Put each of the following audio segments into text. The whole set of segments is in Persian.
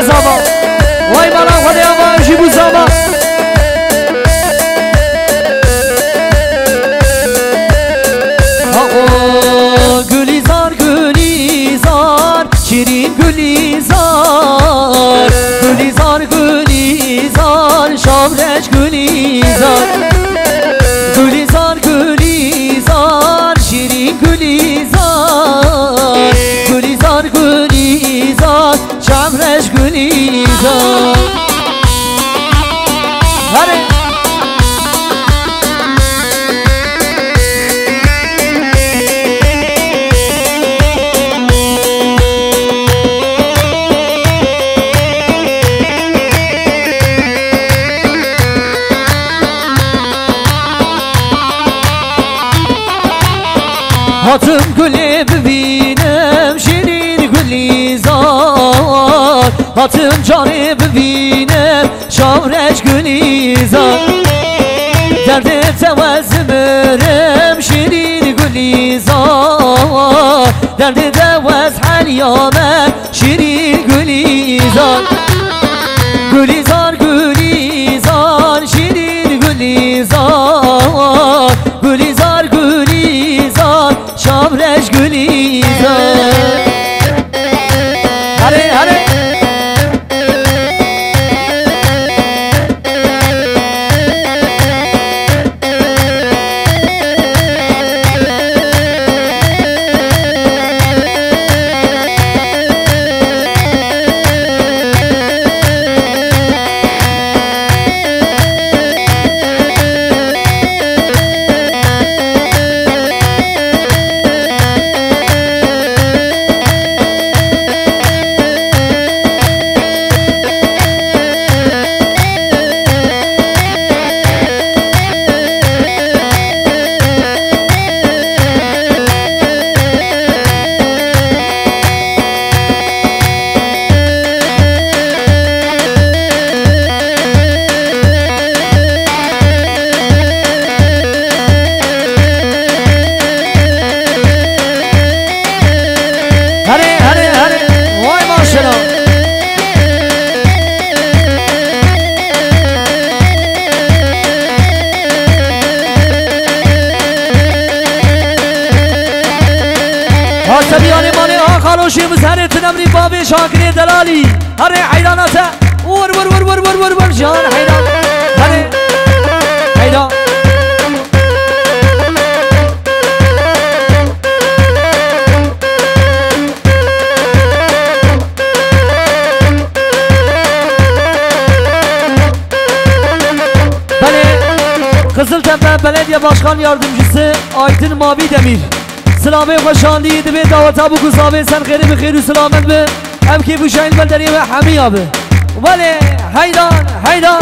زابا وای مالا خدا آقا جیبو زابا آقا گلیزار گلیزار شیرین گلیزار گلیزار گلیزار شامرش گلیزار گلیزار گلیزار شیرین گلیزار گلیزار گلیزار شامرش گلیزار هره هاتم گلی ببینم شیرین گلیزار هاتم جانی ببینم شامرش گلیزار درد توزمرم شیرین گلیزار درد دوز حلیامه شیرین گلیزار گلیزار گلیزار شیرین گلیزار گلیزار گلیزار شامرش گلیزار هره هره خروشی مزهرت نمری بابی شاکری دلالی هره حیراناته ور ور ور ور ور ور ور جان حیران هره حیران بله Kızıltepe Belediye Başkan Yardımcısı Aydın Mavi Demir سلامه خوشاندی دبی دعوت ابو گزاوی سن خیری بخیر و سلامت به هم که بوشاین بلدری و حمی آبه ولی حیدان حیدان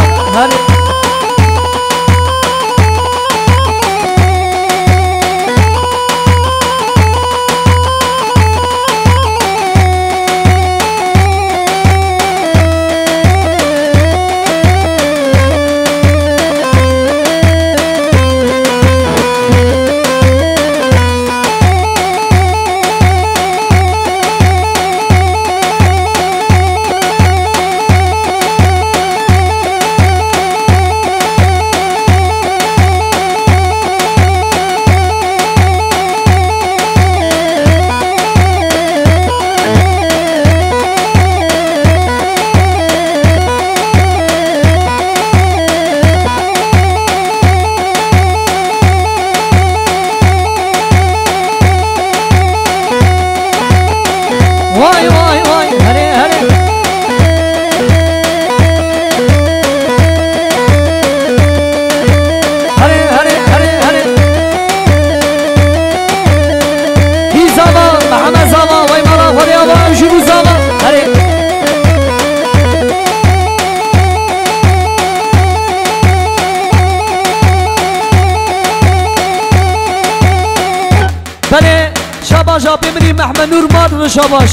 شابی منی محمد نور مادر شاباش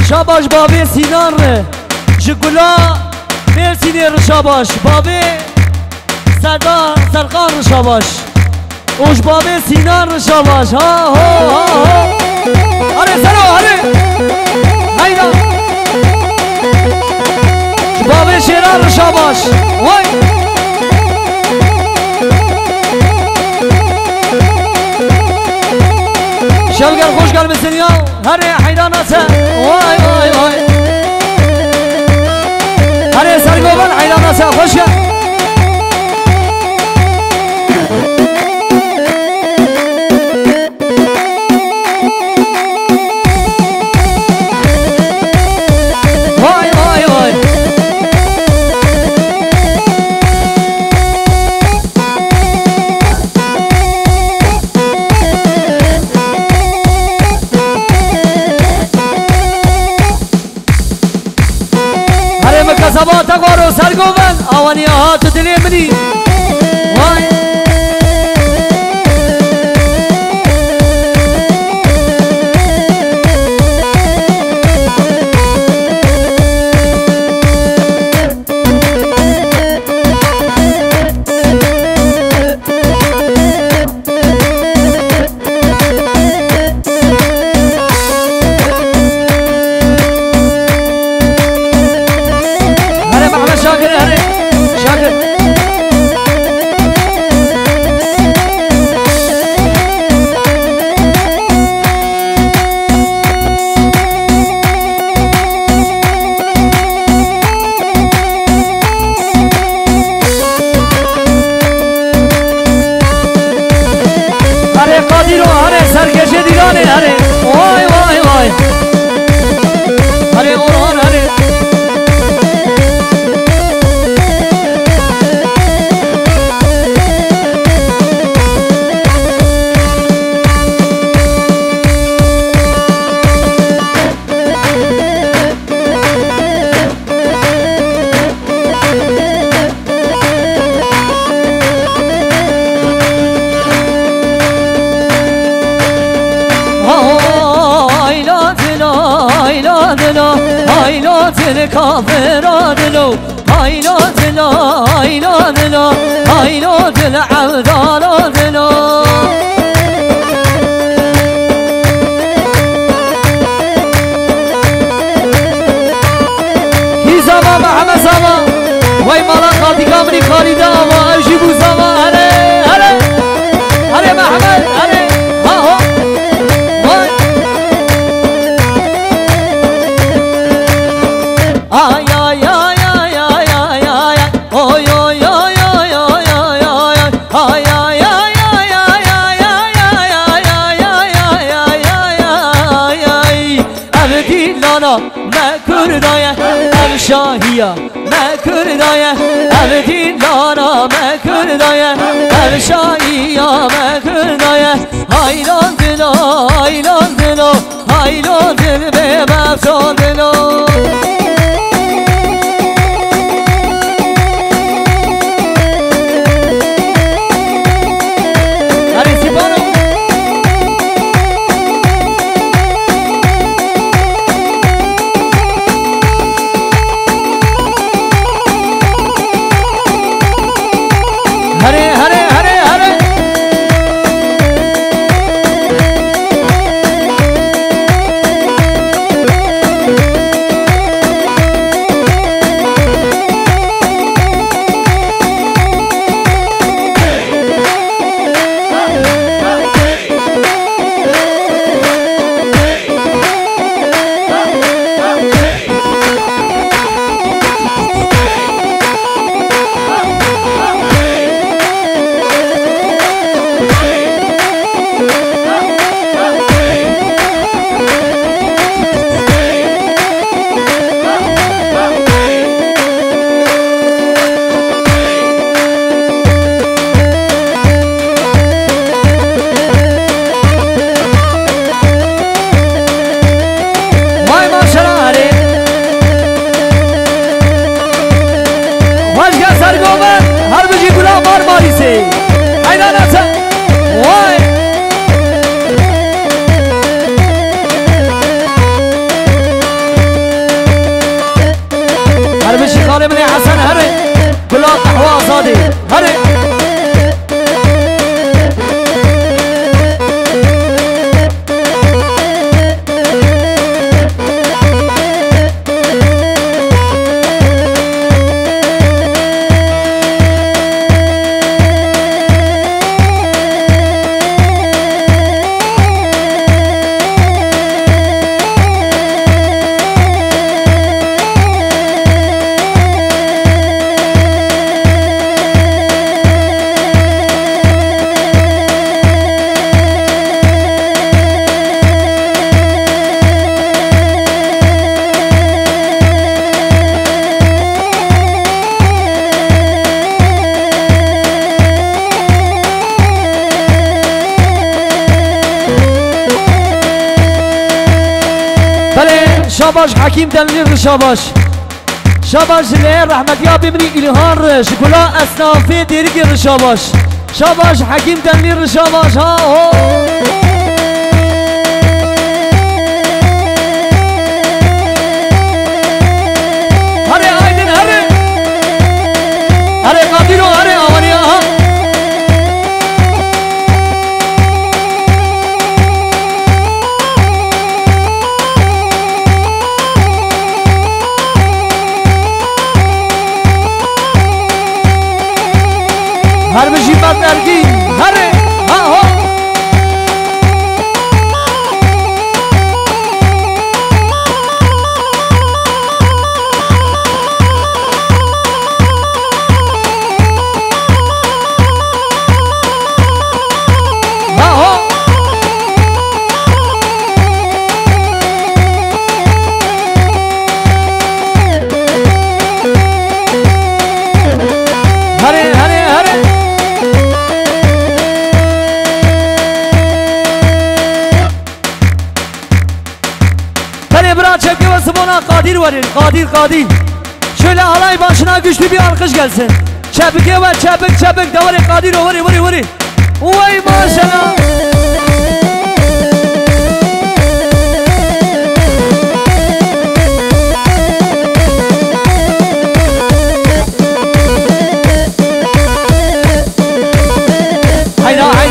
شاباش بابی سینان ره جگولا مرسینی رشاباش بابی سرقان رشاباش اوش بابی سینان رشاباش ها ها ها ها هره سرو هره هیدا بار شاباش وای شلگر خوش گل بسنیا هر حیراناته وای وای وای هر سرگوبن حیراناته خوش گل زبان تقوارو سرگوبن آوانی هات دلی منی وای كافر دلو هايلو دلو هايلو دلو هايلو دل عبدالو دلو كي زما محمد زما وي مالا خالتي كامري خالدا واجيبو زما هلي هلي هلي محمد هلي ها هو آي ما كردايا الشاهية ما كردايا الدين لانا ما كردايا الشاهية ما كردايا هايلان دلو هايلان دلو هايلان دل بمفتان دلو شاباش حكيم دليل شاباش شاباش ليه رحمة يا بمري إلهار شكلا أصنافي ديرك شاباش شاباش حكيم دليل شاباش ها هو هري آيدن هري هري قادرو هري آوريا ها هر بشی بات ارگی هره ها ها قادر varın, Kadir. Şöyle alay başına güçlü bir alkış gelsin. Çabuk var, çabuk da varın, Kadir varın. Vay maşallah. Hayda.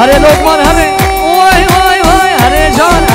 हरे लोकमान हरे ओए हरे जान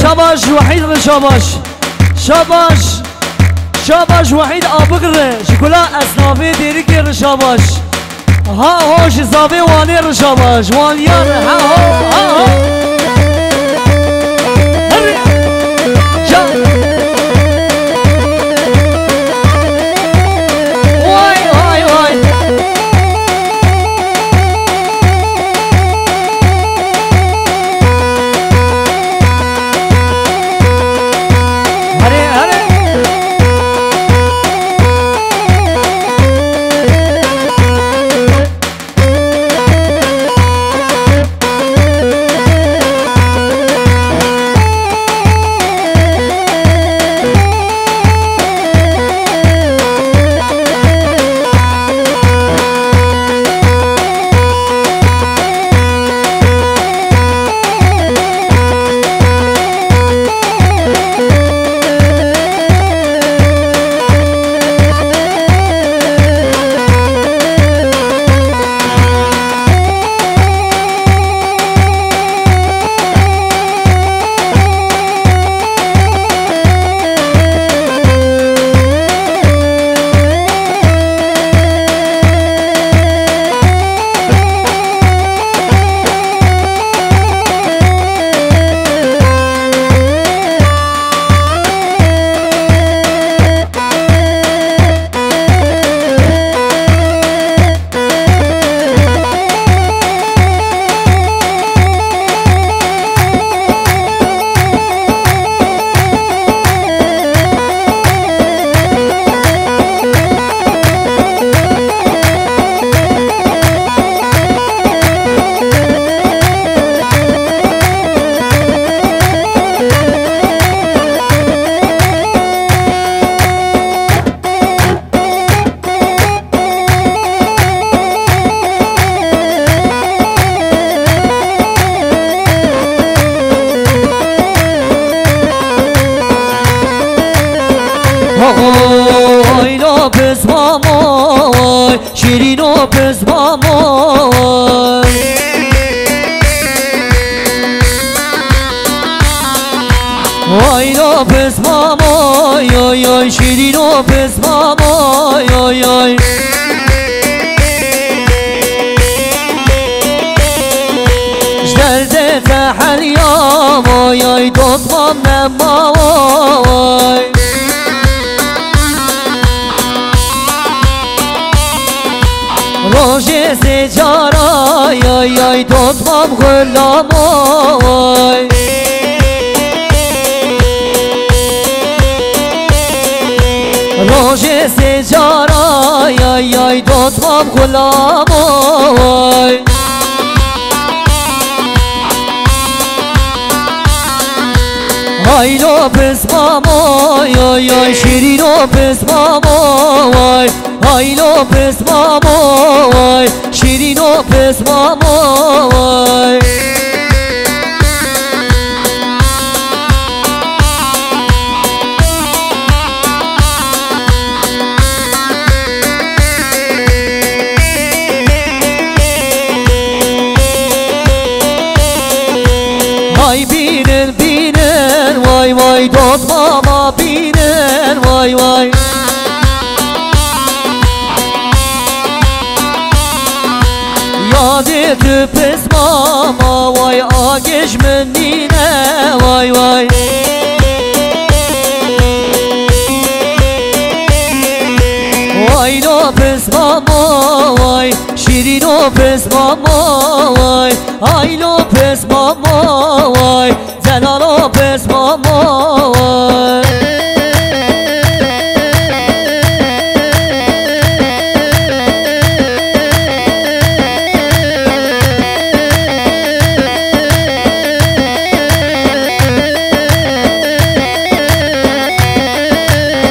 شاباش وحيد شاباش وحيد آبقر شكلا أصنافي ديريك شاباش ها هو شزابي وانير شاباش وانيار ها هو پس مامای وای لو پس مامای آی آی شیرین و پس مامای آی آی جدرد تحلیام آی آی دوتمام نمای روژ سجارای آی آی دوتمام غلام آی روژ سجارای آی آی دوتمام غلام آی آی لو پس مامای آی آی شیرین و پس مامای آی لو پس مامای شیرین و پس مامای آی بینن بینن وای وای دوست ماما بینن وای وای یادت پس ماما وای آگش من نینه وای وای وای لو پس ماما وای شیرین و پس ماما وای آی لو پس ماما وای زلال و پس ماما وای